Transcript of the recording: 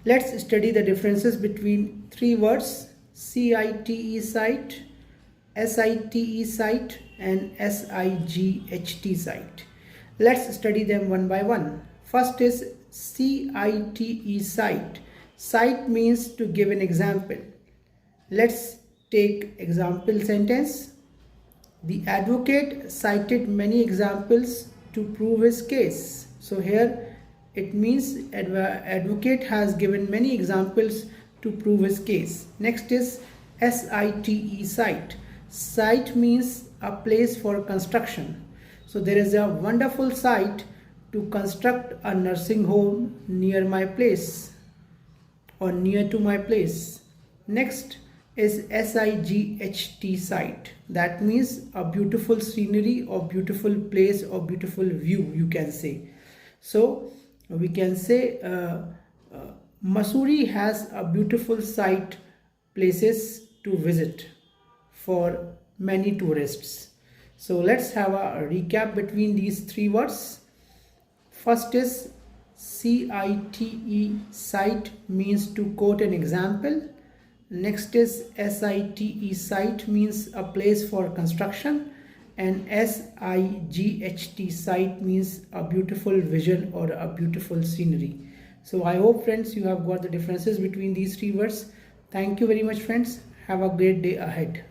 Let's study the differences between three words: CITE site, SITE site, and SIGHT site. Let's study them one by one. First is CITE site. Cite means to give an example. Let's take example sentence. The advocate cited many examples to prove his case. So here it means advocate has given many examples to prove his case. Next is SITE site. Site means a place for construction. So there is a wonderful site to construct a nursing home near my place or near to my place. Next is SIGHT site. That means a beautiful scenery or beautiful place or beautiful view, you can say. So we can say Mussoorie has a beautiful site, places to visit for many tourists. So let's have a recap between these three words. First is CITE site means to quote an example. Next is SITE site means a place for construction, and SIGHT site means a beautiful vision or a beautiful scenery. So I hope friends you have got the differences between these three words. Thank you very much friends. Have a great day ahead.